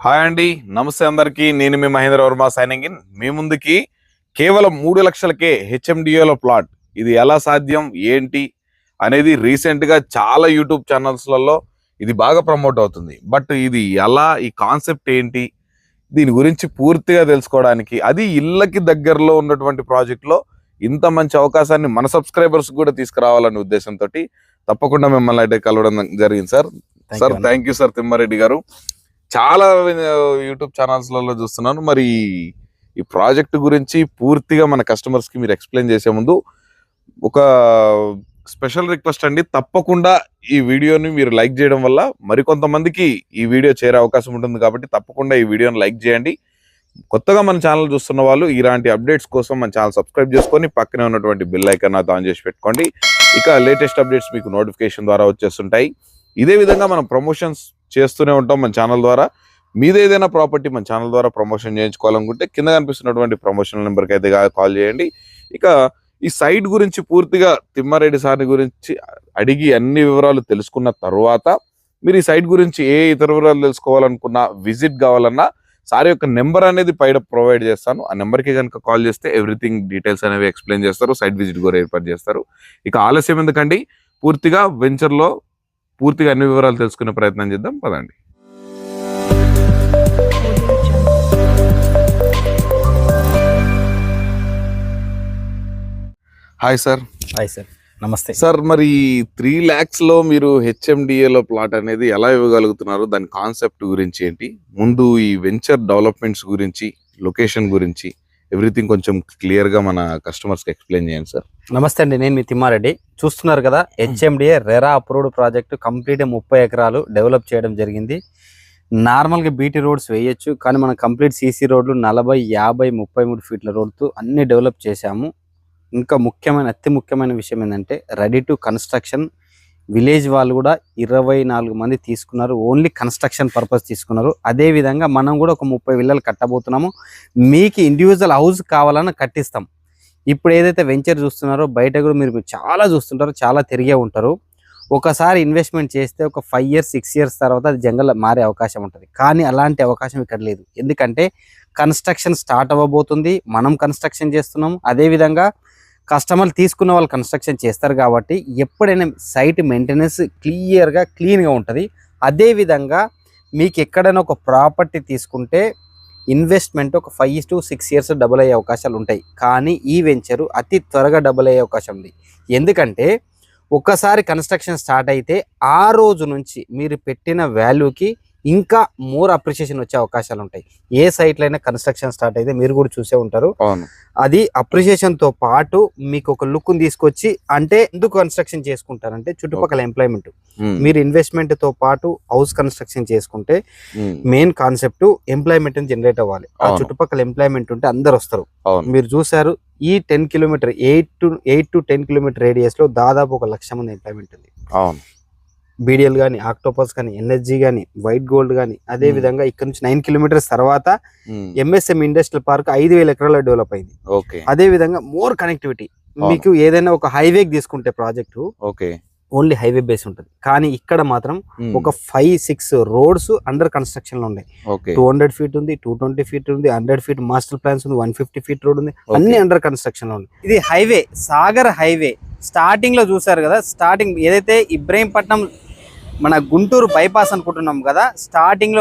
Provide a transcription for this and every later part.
Hi అండి, నమస్తే అందరికి. నేను మీ మహేంద్ర వర్మ సైనింగ్ ఇన్. మీ ముందుకి కేవలం 3 లక్షలకే హెచ్ఎండిఏలో ప్లాట్. ఇది ఎలా సాధ్యం ఏంటి అనేది రీసెంట్ గా చాలా యూట్యూబ్ ఛానల్స్లలో ఇది బాగా ప్రమోట్ అవుతుంది. బట్ ఇది ఎలా, ఈ కాన్సెప్ట్ ఏంటి, దీని గురించి పూర్తిగా తెలుసుకోవడానికి, అది ఇళ్ళకి దగ్గరలో ఉన్నటువంటి ప్రాజెక్ట్ లో ఇంత మంచి అవకాశాన్ని మన సబ్స్క్రైబర్స్ కూడా తీసుకురావాలనే ఉద్దేశంతో తప్పకుండా మిమ్మల్ని అయితే కలవడం జరిగింది sir. Thank you sir Thimma Reddy గారు. చాలా యూట్యూబ్ ఛానల్స్లలో చూస్తున్నాను. మరి ఈ ప్రాజెక్ట్ గురించి పూర్తిగా మన కస్టమర్స్ కి మీరు ఎక్స్ప్లెయిన్ చేసే ముందు ఒక స్పెషల్ రిక్వెస్ట్ అండి, తప్పకుండా ఈ వీడియోని మీరు లైక్ చేయడం వల్ల మరికొంతమందికి ఈ వీడియో చేరే అవకాశం ఉంటుంది. కాబట్టి తప్పకుండా ఈ వీడియోని లైక్ చేయండి. కొత్తగా మన ఛానల్ చూస్తున్న వాళ్ళు ఇలాంటి అప్డేట్స్ కోసం మన ఛానల్ సబ్స్క్రైబ్ చేసుకొని పక్కనే ఉన్నటువంటి బెల్ ఐకాన్ ఆన్ చేసి పెట్టుకోండి. ఇక లేటెస్ట్ అప్డేట్స్ మీకు నోటిఫికేషన్ ద్వారా వచ్చేస్తుంటాయి. ఇదే విధంగా మనం ప్రమోషన్స్ చేస్తూనే ఉంటాం మన ఛానల్ ద్వారా. మీది ఏదైనా ప్రాపర్టీ మన ఛానల్ ద్వారా ప్రమోషన్ చేయించుకోవాలనుకుంటే కింద కనిపిస్తున్నటువంటి ప్రమోషన్ నెంబర్కి అయితే కాల్ చేయండి. ఇక ఈ సైట్ గురించి పూర్తిగా తిమ్మారెడ్డి సార్ని గురించి అడిగి అన్ని వివరాలు తెలుసుకున్న తర్వాత మీరు ఈ సైట్ గురించి ఏ ఇతర వివరాలు తెలుసుకోవాలనుకున్నా, విజిట్ కావాలన్నా సార్ యొక్క నెంబర్ అనేది పైన ప్రొవైడ్ చేస్తాను. ఆ నెంబర్కి కనుక కాల్ చేస్తే ఎవ్రీథింగ్ డీటెయిల్స్ అనేవి ఎక్స్ప్లెయిన్ చేస్తారు, సైట్ విజిట్ కూడా ఏర్పాటు చేస్తారు. ఇక ఆలస్యం ఎందుకండి, పూర్తిగా వెంచర్లో పూర్తిగా అన్ని వివరాలు తెలుసుకునే ప్రయత్నం చేద్దాం పదండి. Hi sir. హాయ్ సార్, నమస్తే సార్. మరి 3 lakhs లో మీరు హెచ్ఎండిఏలో ప్లాట్ అనేది ఎలా ఇవ్వగలుగుతున్నారు, దాని కాన్సెప్ట్ గురించి ఏంటి, ముందు ఈ వెంచర్ డెవలప్మెంట్స్ గురించి, లొకేషన్ గురించి ఎవ్రీథింగ్ కొంచెం క్లియర్ గా మన కస్టమర్స్ కి ఎక్స్ప్లెయిన్ చేయండి సార్. నమస్తే అండి, నేను మీ తిమ్మారెడ్డి. చూస్తున్నారు కదా, HMDA RERA approved project complete 30 ఎకరాలు డెవలప్ చేయడం జరిగింది. నార్మల్గా బీటీ రోడ్స్ వేయొచ్చు, కానీ మనం కంప్లీట్ సీసీ రోడ్లు 40, 50, 33 ఫీట్ల రోడ్తో అన్ని డెవలప్ చేశాము. ఇంకా అతి ముఖ్యమైన విషయం ఏంటంటే రెడీ టు కన్స్ట్రక్షన్. విలేజ్ వాళ్ళు కూడా 24 మంది తీసుకున్నారు, ఓన్లీ కన్స్ట్రక్షన్ పర్పస్ తీసుకున్నారు. అదేవిధంగా మనం కూడా ఒక 30 విల్లాలు కట్టబోతున్నాము. మీకు ఇండివిజువల్ హౌస్ కావాలని కట్టిస్తాం. ఇప్పుడు ఏదైతే వెంచర్ చూస్తున్నారో బయట కూడా మీరు చాలా చూస్తుంటారు, చాలా తిరిగే ఉంటారు. ఒకసారి ఇన్వెస్ట్మెంట్ చేస్తే ఒక 5 years 6 years తర్వాత అది జంగల్ మారే అవకాశం ఉంటుంది. కానీ అలాంటి అవకాశం ఇక్కడ లేదు. ఎందుకంటే కన్స్ట్రక్షన్ స్టార్ట్ అవ్వబోతుంది, మనం కన్స్ట్రక్షన్ చేస్తున్నాం. అదేవిధంగా కస్టమర్లు తీసుకున్న వాళ్ళు కన్స్ట్రక్షన్ చేస్తారు. కాబట్టి ఎప్పుడైనా సైట్ మెయింటెనెన్స్ క్లీన్గా ఉంటుంది. అదేవిధంగా మీకు ఎక్కడైనా ఒక ప్రాపర్టీ తీసుకుంటే ఇన్వెస్ట్మెంట్ ఒక 5 to 6 years డబుల్ అయ్యే అవకాశాలు ఉంటాయి. కానీ ఈ వెంచరు అతి త్వరగా డబుల్ అయ్యే అవకాశం ఉంది. ఎందుకంటే ఒక్కసారి కన్స్ట్రక్షన్ స్టార్ట్ అయితే ఆ రోజు నుంచి మీరు పెట్టిన వాల్యూకి ఇంకా మోర్ అప్రిషియేషన్ వచ్చే అవకాశాలు ఉంటాయి. ఏ సైట్లో అయినా కన్స్ట్రక్షన్ స్టార్ట్ అయితే మీరు కూడా చూసే ఉంటారు. అది అప్రిషియేషన్ తో పాటు మీకు ఒక లుక్ తీసుకొచ్చి, అంటే ఎందుకు కన్స్ట్రక్షన్ చేసుకుంటారంటే చుట్టుపక్కల ఎంప్లాయ్మెంట్, మీరు ఇన్వెస్ట్మెంట్ తో పాటు హౌస్ కన్స్ట్రక్షన్ చేసుకుంటే మెయిన్ కాన్సెప్ట్ ఎంప్లాయ్మెంట్ జనరేట్ అవ్వాలి. ఆ చుట్టుపక్కల ఎంప్లాయ్మెంట్ ఉంటే అందరు వస్తారు. మీరు చూసారు, ఈ 10 kilometer 8 to 10 kilometer రేడియస్ లో దాదాపు 1 లక్ష మంది ఎంప్లాయ్మెంట్ ఉంది. బీడిఎల్ కానీ, ఆక్టోపస్ కానీ, ఎన్ఎస్జీ కానీ, వైట్ గోల్డ్ కానీ. అదే విధంగా ఇక్కడ నుంచి 9 kilometers తర్వాత ఎంఎస్ఎం ఇండస్ట్రియల్ పార్క్ 5,000 ఎకరాల్లో డెవలప్ అయింది. అదే విధంగా మోర్ కనెక్టివిటీ. మీకు ఏదైనా ఒక హైవే తీసుకుంటే ప్రాజెక్టు ఓన్లీ హైవే బేస్ ఉంటుంది. కానీ ఇక్కడ మాత్రం ఒక 5-6 రోడ్స్ అండర్ కన్స్ట్రక్షన్ లో ఉన్నాయి. 200 feet ఉంది, 220 feet ఉంది, 100 feet మాస్టర్ ప్లాన్స్ ఉంది, 150 feet రోడ్ ఉంది, అన్ని అండర్ కన్స్ట్రక్షన్ లో ఉంది. ఇది హైవే, సాగర్ హైవే. స్టార్టింగ్ లో చూసారు కదా, స్టార్టింగ్ ఏదైతే ఇబ్రహీంపట్నం మన గుంటూరు బైపాస్ అనుకుంటున్నాం కదా, స్టార్టింగ్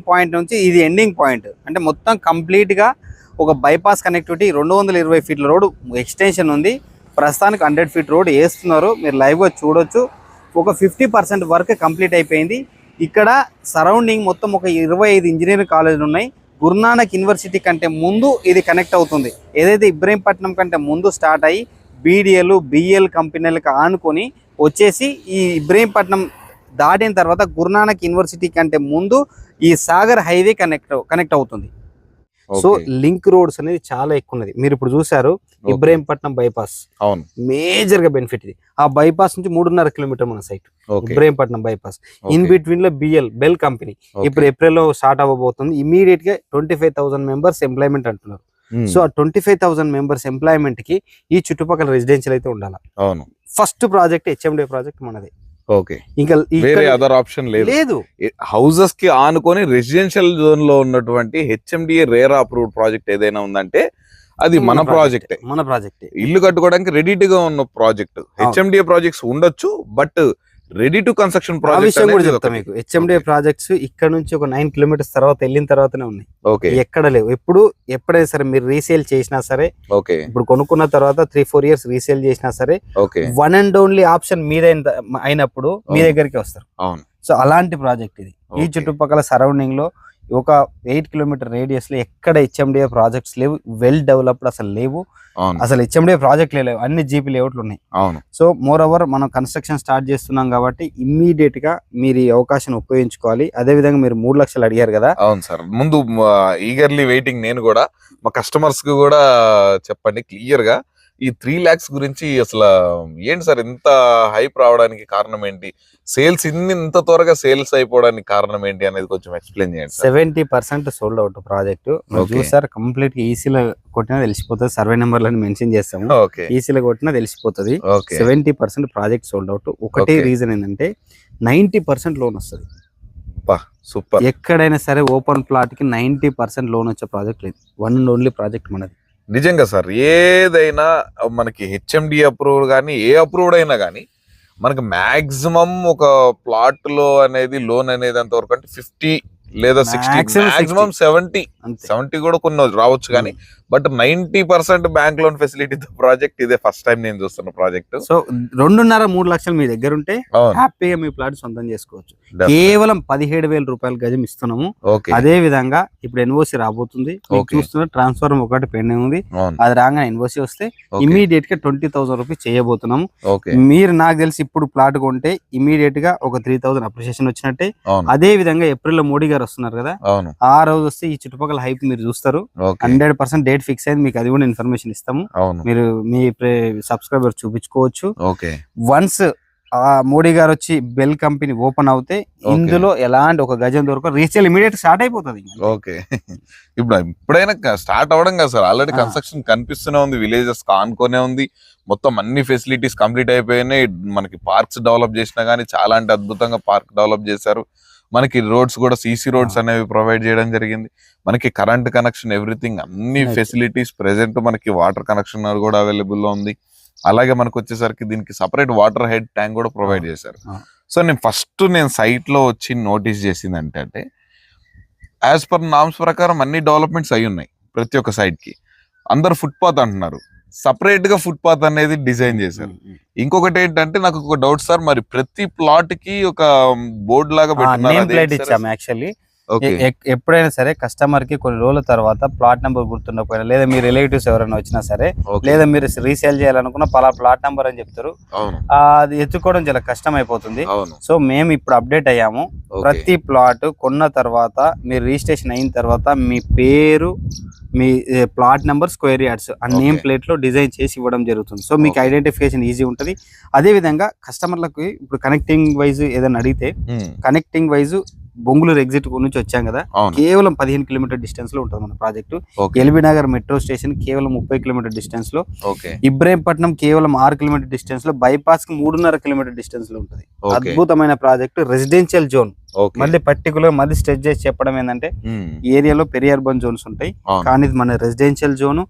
పాయింట్ నుంచి ఇది ఎండింగ్ పాయింట్. అంటే మొత్తం కంప్లీట్ గా ఒక bypass connectivity. 220 feet road extension ఉంది. ప్రస్తుతానికి 100 feet రోడ్ వేస్తున్నారు, మీరు లైవ్ గా చూడొచ్చు. ఒక 50% వర్క్ కంప్లీట్ అయిపోయింది. ఇక్కడ సరౌండింగ్ మొత్తం ఒక 25 ఇంజనీరింగ్ కాలేజీలు ఉన్నాయి. గురునానక్ యూనివర్సిటీ కంటే ముందు ఇది కనెక్ట్ అవుతుంది. ఏదైతే ఇబ్రహీంపట్నం కంటే ముందు స్టార్ట్ అయ్యి బీడిఎల్, బిఎల్ కంపెనీలకు ఆనుకొని వచ్చేసి ఈ ఇబ్రహీంపట్నం దాటిన తర్వాత గురునానక్ యూనివర్సిటీ కంటే ముందు ఈ సాగర్ హైవే కనెక్ట్ అవుతుంది. సో లింక్ రోడ్స్ అనేది చాలా ఎక్కువ ఉన్నది. మీరు ఇప్పుడు చూసారు ఇబ్రహీంపట్నం బైపాస్, మేజర్ గా బెనిఫిట్ ఇది. ఆ బైపాస్ నుంచి 3.5 kilometer మన site Ibrahimpatnam bypass. In between లో బెల్ కంపెనీ ఇప్పుడు ఏప్రిల్ లో స్టార్ట్ అవ్వబోతుంది. ఇమీడియట్ గా 25,000 members ఎంప్లాయ్మెంట్ అంటున్నారు. సో ఆ 25,000 members ఎంప్లాయ్మెంట్ కి ఈ చుట్టుపక్కల రెసిడెన్షియల్ అయితే ఉండాలి. ఫస్ట్ ప్రాజెక్ట్ హెచ్ఎండిఏ ప్రాజెక్ట్ మనది. ఓకే, ఇంకా వేరే అదర్ ఆప్షన్ లేదు. లేదు. హౌసెస్ కి ఆనుకొని రెసిడెన్షియల్ జోన్ లో ఉన్నటువంటి హెచ్ఎండిఏ రేరా అప్రూవ్డ్ ప్రాజెక్ట్ ఏదైనా ఉందంటే అది మన ప్రాజెక్టే. మన ప్రాజెక్టే. ఇల్లు కట్టుకోవడానికి రెడీగా ఉన్న ప్రాజెక్ట్. హెచ్ఎండిఏ ప్రాజెక్ట్స్ ఉండొచ్చు, but ready to construction project కూడా చెప్తా మీకు. హెచ్ఎండిఏ ప్రాజెక్ట్స్ ఇక్కడ నుంచి ఒక 9 కిలోమీటర్స్ తర్వాత వెళ్ళిన తర్వాతనే ఉన్నాయి. ఓకే, ఎక్కడ లేవు. ఎప్పుడైనా సరే మీరు రీసేల్ చేసినా సరే, ఓకే, ఇప్పుడు కొనుక్కున్న తర్వాత 3-4 ఇయర్స్ రీసేల్ చేసినా సరే, okay, one and only option అయినప్పుడు మీ దగ్గరికి వస్తారు. అవును. సో అలాంటి ప్రాజెక్ట్ ఇది. ఈ చుట్టుపక్కల సరౌండింగ్ లో ఒక 8 కిలోమీటర్ రేడియస్ లో ఎక్కడ హెచ్ఎండిఏ ప్రాజెక్ట్స్ లేవు. వెల్ డెవలప్డ్ అసలు లేవు. అసలు హెచ్ఎండిఏ ప్రాజెక్ట్ లేవు. అన్ని జీపీ లేఅవుట్లు ఉన్నాయి. అవును. సో మోర్ ఓవర్ మనం కన్స్ట్రక్షన్ స్టార్ట్ చేస్తున్నాం కాబట్టి ఇమ్మీడియట్ గా మీరు ఈ అవకాశం ఉపయోగించుకోవాలి. అదే విధంగా మీరు 3 లక్షలు అడిగారు కదా. అవును సార్. ముందు ఈగర్లీ వెయిటింగ్. నేను కూడా మా కస్టమర్స్ కి కూడా చెప్పండి క్లియర్ గా ఈ 3 lakhs గురించి. అసలు ఏంటి సార్ ఇంత హైప్ రావడానికి కారణం ఏంటి? సేల్స్ ఇంత త్వరగా సేల్స్ అయిపోవడానికి కారణం ఏంటి అనేది కొంచెం ఎక్స్ప్లెయిన్ చేయండి. 70% సోల్డ్ అవుట్ ప్రాజెక్ట్ చూసారు. కంప్లీట్ గా ఈసీలో కొట్టినా తెలిసిపోతుంది. సర్వే నెంబర్లను మెన్షన్ చేస్తాము. ఈసీలో కొట్టినా తెలిసిపోతుంది. 70% ప్రాజెక్ట్ సోల్డ్ అవుట్. ఒకటే రీజన్ ఏంటంటే 90% లోన్ వస్తుంది. సూపర్. ఎక్కడైనా సరే ఓపెన్ ప్లాట్ కి 90% లోన్ వచ్చే ప్రాజెక్ట్ లేదు. వన్ అండ్ ఓన్లీ ప్రాజెక్ట్ మనది. నిజంగా సార్, ఏదైనా మనకి హెచ్ఎండి అప్రూవ్డ్ కానీ ఏ అప్రూవ్డ్ అయినా కానీ మనకి మాక్సిమం ఒక ప్లాట్ లో అనేది లోన్ అనేది అంతవరకు అంటే 50 లేదా 60, మాక్సిమం 70 కూడా కొన్ని రావచ్చు. కానీ but 90% bank loan facility project ఇదే ఫస్ట్ టైం నేను చూస్తున్న ప్రాజెక్ట్. సో 2.5-3 లక్షలు మీ దగ్గర ఉంటే హ్యాపీగా మీ ప్లాట్ సొంతం చేసుకోవచ్చు. కేవలం 17,000 రూపాయలు గజం ఇస్తున్నాము. అదే విధంగా ఇప్పుడు ఎన్ఓసి రాబోతుంది. చూస్తున్న ట్రాన్స్ఫార్మర్ ఒకటి పెండింగ్ ఉంది. అది రాగానే ఎన్ఓసి వస్తే ఇమీడియట్ గా 20,000 రూపీస్ చేయబోతున్నాము. మీరు నాకు తెలిసి ఇప్పుడు ప్లాట్ కొంటే ఇమీడియట్ గా ఒక 3,000 అప్రిషియేషన్ వచ్చినట్టే. అదే విధంగా ఏప్రిల్ లో మోడీ గారు వస్తున్నారు కదా, ఆ రోజు వస్తే ఈ చుట్టుపక్కల హైప్ మీరు చూస్తారు. 100% డేట్ ఫిక్స్ అయింది. మీకు అది కూడా ఇన్ఫర్మేషన్ ఇస్తాము. మీరు మీ సబ్స్క్రైబర్ చూపించుకోవచ్చు. వన్స్ ఆ మోడీ గారు వచ్చి బెల్ కంపెనీ ఓపెన్ అవుతే ఇందులో ఎలాంటి ఒక గజం దొరక రీసేల్ ఇమీడియట్ స్టార్ట్ అయిపోతుంది. ఓకే, ఇప్పుడైనా స్టార్ట్ అవడం కదా సార్. ఆల్రెడీ కన్స్ట్రక్షన్ కనిపిస్తూనే ఉంది. విలేజెస్ కానుకొనే ఉంది. మొత్తం అన్ని ఫెసిలిటీస్ కంప్లీట్ అయిపోయినాయి. మనకి పార్క్స్ డెవలప్ చేసినా గానీ చాలా అంటే అద్భుతంగా పార్క్ డెవలప్ చేశారు. మనకి రోడ్స్ కూడా సీసీ రోడ్స్ అనేవి ప్రొవైడ్ చేయడం జరిగింది. మనకి కరెంట్ కనెక్షన్, ఎవ్రీథింగ్ అన్ని ఫెసిలిటీస్ ప్రెసెంట్. మనకి వాటర్ కనెక్షన్ కూడా అవైలబుల్ లో ఉంది. అలాగే మనకు వచ్చేసరికి దీనికి సపరేట్ వాటర్ హెడ్ ట్యాంక్ కూడా ప్రొవైడ్ చేశారు. సో నేను సైట్ లో వచ్చి నోటీస్ చేసింది అంటే యాజ్ పర్ నామ్స్ ప్రకారం అన్ని డెవలప్మెంట్స్ అయి ఉన్నాయి. ప్రతి ఒక్క సైట్ కి అందరు ఫుట్పాత్ అంటున్నారు. సపరేట్ గా ఫుట్పాత్ అనేది డిజైన్ చేశారు. ఇంకొకటి ఏంటంటే నాకు ఒక డౌట్ సార్, మరి ప్రతి ప్లాట్ కి ఒక బోర్డు లాగా యాక్చువల్లీ ఎప్పుడైనా సరే కస్టమర్ కి కొన్ని రోజుల తర్వాత ప్లాట్ నెంబర్ గుర్తుండకపోయినా, లేదా మీ రిలేటివ్స్ ఎవరైనా వచ్చినా సరే, లేదా మీరు రీసేల్ చేయాలనుకున్న పలా ప్లాట్ నెంబర్ అని చెప్తారు. అది ఎత్తుకోవడం చాలా కష్టం అయిపోతుంది. సో మేము ఇప్పుడు అప్డేట్ అయ్యాము. ప్రతి ప్లాట్ కొన్న తర్వాత మీరు రిజిస్ట్రేషన్ అయిన తర్వాత మీ పేరు, మీ ప్లాట్ నెంబర్, స్క్వేర్ యార్డ్స్ ఆ నేమ్ ప్లేట్ లో డిజైన్ చేసి ఇవ్వడం జరుగుతుంది. సో మీకు ఐడెంటిఫికేషన్ ఈజీ ఉంటుంది. అదే విధంగా కస్టమర్లకు ఇప్పుడు కనెక్టింగ్ వైజ్ ఏదైనా అడిగితే, కనెక్టింగ్ వైజ్ బొంగులూరు ఎగ్జిట్ నుంచి వచ్చాం కదా, కేవలం 15 కిలోమీటర్ డిస్టెన్స్ లో ఉంటుంది మన project. LB Nagar metro station కేవలం 30 కిలోమీటర్ డిస్టెన్స్ లో, ఇబ్రాహీంపట్నం కేవలం 6 కిలోమీటర్ డిస్టెన్స్ లో, బైపాస్ కి 3.5 కిలోమీటర్ డిస్టెన్స్ లో ఉంటుంది. అద్భుతమైన ప్రాజెక్టు, రెసిడెన్షియల్ జోన్. మళ్ళీ పర్టికులర్ మళ్ళీ స్ట్రెచ్ చేసి చెప్పడం ఏంటంటే ఈ ఏరియాలో పెరి అర్బన్ జోన్స్ ఉంటాయి, కానీ ఇది మన రెసిడెన్షియల్ జోన్.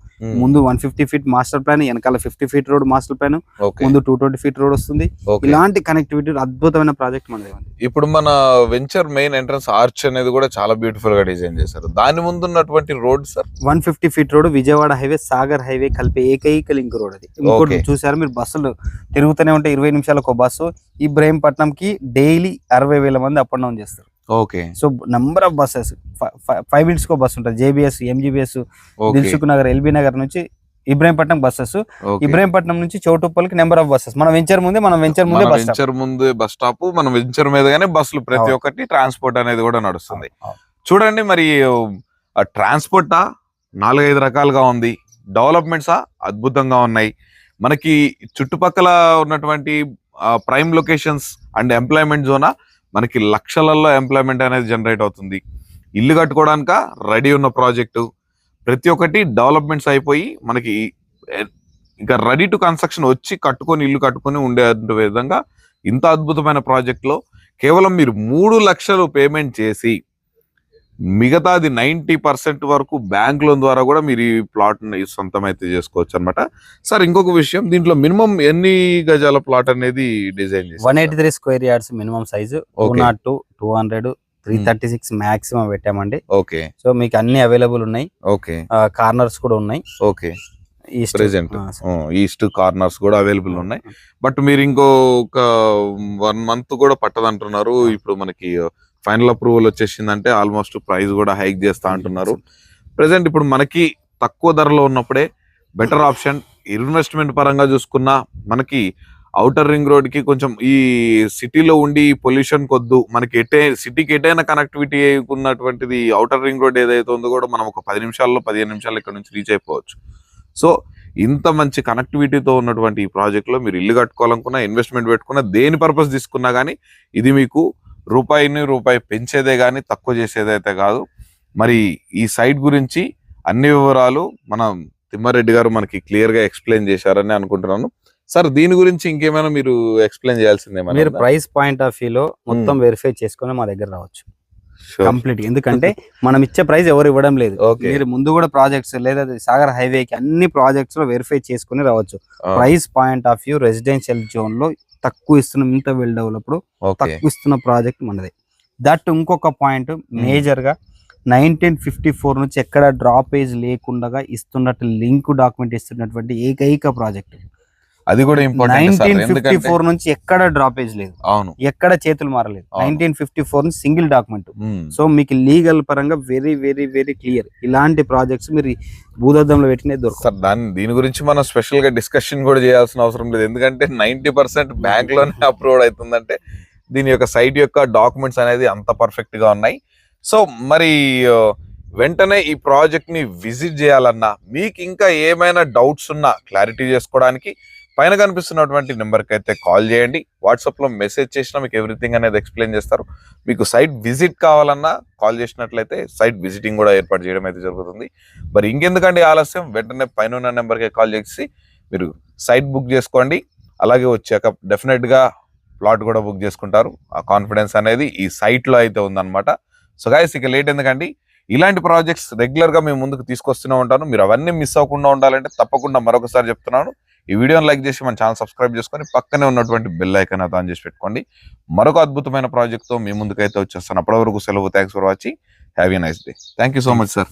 ముందు 150 ఫీట్ మాస్టర్ ప్లాన్, వెనకాల 50 ఫీట్ రోడ్ మాస్టర్ ప్లాన్, ముందు 220 ఫీట్ రోడ్ వస్తుంది. ఇలాంటి కనెక్టివిటీ అద్భుతమైన ప్రాజెక్ట్ మనది. ఇప్పుడు మన వెంచర్ మెయిన్ ఎంట్రన్స్ ఆర్చ్ అనేది కూడా చాలా బ్యూటిఫుల్ గా డిజైన్ చేశారు. దాని ముందు ఉన్నటువంటి road sir 150 feet road, Vijayawada highway Sagar highway కలిపే ఏకైక లింక్ రోడ్ అది. ఇంకోటి చూసారు మీరు, బస్సులు తిరుగుతూనే ఉంటాయి. 20 నిమిషాలకు ఒక బస్సు. ఇబ్రాహీంపట్నం కి డైలీ 60,000 మంది అప్ అండ్ డౌన్ చేస్తారు. So number of buses 5 minutes కో బస్ ఉంటుంది. JBS, MGBS, Dilsukhnagar, LB Nagar నుంచి ఇబ్రాహీంపట్నం బస్సెస్, ఇబ్రాహీంపట్నం నుంచి చౌటుప్పల్కి నెంబర్ ఆఫ్ బస్సెస్. మనం వెంచర్ ముందే బస్ స్టాప్, మనం వెంచర్ మీదగానే బస్సులు ప్రతి ఒక్కటి ట్రాన్స్పోర్ట్ అనేది కూడా నడుస్తుంది. చూడండి మరి ట్రాన్స్పోర్టా 4-5 రకాలుగా ఉంది. డెవలప్మెంట్సా అద్భుతంగా ఉన్నాయి. మనకి చుట్టుపక్కల ఉన్నటువంటి prime locations and employment Zona మనకి లక్షలలో ఎంప్లాయ్మెంట్ అనేది జనరేట్ అవుతుంది. ఇల్లు కట్టుకోవడానిక రెడీ ఉన్న ప్రాజెక్టు. ప్రతి ఒక్కటి డెవలప్మెంట్స్ అయిపోయి మనకి ఇంకా రెడీ టు కన్స్ట్రక్షన్ వచ్చి ఇల్లు కట్టుకొని ఉండే విధంగా ఇంత అద్భుతమైన ప్రాజెక్ట్ లో కేవలం మీరు 3 లక్షలు పేమెంట్ చేసి మిగతాది 90% వరకు బ్యాంక్ లోన్ ద్వారా కూడా మీరు ఈ ప్లాట్ సొంతం అయితే చేసుకోవచ్చు అనమాట. సార్ ఇంకొక విషయం, దీంట్లో మినిమం ఎన్ని గజాల ప్లాట్ అనేది డిజైన్ చేశారు? 183 square yards minimum size, 202, 200, 336 maximum పెట్టామండి. ఓకే, సో మీకు అన్ని అవైలబుల్ ఉన్నాయి. ఓకే, కార్నర్స్ కూడా ఉన్నాయి. ఓకే, ప్రెసెంట్ ఈస్ట్ కార్నర్స్ కూడా అవైలబుల్ ఉన్నాయి. బట్ మీరు ఇంకొక 1 month కూడా పట్టదంటున్నారు. ఇప్పుడు మనకి ఫైనల్ అప్రూవల్ వచ్చేసిందంటే ఆల్మోస్ట్ ప్రైస్ కూడా హైక్ చేస్తా అంటున్నారు. ప్రెసెంట్ ఇప్పుడు మనకి తక్కువ ధరలో ఉన్నప్పుడే బెటర్ ఆప్షన్. ఇన్వెస్ట్మెంట్ పరంగా చూసుకున్నా మనకి ఔటర్ రింగ్ రోడ్ కి కొంచెం ఈ సిటీలో ఉండి పొల్యూషన్ కొద్దు, మనకి సిటీకి ఎటైనా కనెక్టివిటీ ఉన్నటువంటిది ఔటర్ రింగ్ రోడ్ ఏదైతే ఉందో కూడా మనం ఒక 10 నిమిషాల్లో 15 నిమిషాల్లో ఇక్కడ నుంచి రీచ్ అయిపోవచ్చు. సో ఇంత మంచి కనెక్టివిటీతో ఉన్నటువంటి ఈ ప్రాజెక్ట్ లో మీరు ఇల్లు కట్టుకోవాలనుకున్నా, ఇన్వెస్ట్మెంట్ పెట్టుకున్నా, దేని పర్పస్ తీసుకున్నా కానీ ఇది మీకు రూపాయి పెంచేదే కానీ తక్కువ చేసేదైతే కాదు. మరి ఈ సైట్ గురించి అన్ని వివరాలు మన తిమ్మారెడ్డి గారు మనకి క్లియర్ గా ఎక్స్ప్లెయిన్ చేశారని అనుకుంటున్నాను. సార్ దీని గురించి ఇంకేమైనా మీరు ఎక్స్ప్లెయిన్ చేయాల్సిందే? మీరు ప్రైస్ పాయింట్ ఆఫ్ వ్యూ లో మొత్తం వెరిఫై చేసుకుని మా దగ్గర రావచ్చు కంప్లీట్. ఎందుకంటే మనం ఇచ్చే ప్రైస్ ఎవరు ఇవ్వడం లేదు. మీరు ముందు కూడా ప్రాజెక్ట్స్ లేదా సాగర్ హైవే కి అన్ని ప్రాజెక్ట్స్ లో వెరిఫై చేసుకుని రావచ్చు. Price point of view residential zone లో తక్కువ ఇస్తున్నాం, ఇంత వెల్ డెవలప్డ్ తక్కువ ఇస్తున్న ప్రాజెక్ట్ మనది. దట్ ఇంకొక పాయింట్ మేజర్ గా 1954 నుంచి ఎక్కడ డ్రాపేజ్ లేకుండా ఇస్తున్నట్టు లింక్ డాక్యుమెంట్ ఇస్తున్నటువంటి ఏకైక ప్రాజెక్ట్ అది కూడా ఇంపార్టెంట్. 1954 నుంచి ఎక్కడ డ్రాపేజ్ లేదు, అవును, ఎక్కడ చేతులు మారలేదు. 1954 నుంచి సింగిల్ డాక్యుమెంట్. సో మీకు లీగల్ పరంగా వెరీ వెరీ వెరీ క్లియర్. ఇలాంటి ప్రాజెక్ట్స్ మీరు భూదద్దంలో పెట్టినే దొరుకుతారు. దీని గురించి మనం స్పెషల్ గా డిస్కషన్ కూడా చేయాల్సిన అవసరం లేదు. ఎందుకంటే 90% బ్యాంక్ లోనే అప్రూవ్ అవుతుందంటే దీని యొక్క సైట్ యొక్క డాక్యుమెంట్స్ అనేది అంత పర్ఫెక్ట్ గా ఉన్నాయి. సో మరి వెంటనే ఈ ప్రాజెక్ట్ ని విజిట్ చేయాలన్నా, మీకు ఇంకా ఏమైనా డౌట్స్ ఉన్నా క్లారిటీ చేసుకోవడానికి పైన కనిపిస్తున్నటువంటి నెంబర్కి అయితే కాల్ చేయండి. వాట్సాప్లో మెసేజ్ చేసినా మీకు ఎవ్రీథింగ్ అనేది ఎక్స్ప్లెయిన్ చేస్తారు. మీకు సైట్ విజిట్ కావాలన్నా కాల్ చేసినట్లయితే సైట్ విజిటింగ్ కూడా ఏర్పాటు చేయడం అయితే జరుగుతుంది. మరి ఇంకెందుకండి ఆలస్యం, వెంటనే పైన ఉన్న నెంబర్కి కాల్ చేసి మీరు సైట్ బుక్ చేసుకోండి. అలాగే వచ్చాక డెఫినెట్గా ప్లాట్ కూడా బుక్ చేసుకుంటారు. ఆ కాన్ఫిడెన్స్ అనేది ఈ సైట్లో అయితే ఉందన్నమాట. సో గైస్ ఇక లేట్ ఎందుకండి, ఇలాంటి ప్రాజెక్ట్స్ రెగ్యులర్గా మేము ముందుకు తీసుకొస్తూనే ఉంటాను. మీరు అవన్నీ మిస్ అవ్వకుండా ఉండాలంటే తప్పకుండా మరొకసారి చెప్తున్నాను, ఈ వీడియోని లైక్ చేసి మన ఛానల్ సబ్స్క్రైబ్ చేసుకొని పక్కనే ఉన్నటువంటి బెల్ ఐకాన్ అయితే ఆన్ చేసి పెట్టుకోండి. మరొక అద్భుతమైన ప్రాజెక్ట్తో మీ ముందుకైతే వచ్చేస్తాను. అప్పటి వరకు సెలవు. Thanks for watching. Have a nice day. Thank you so much sir.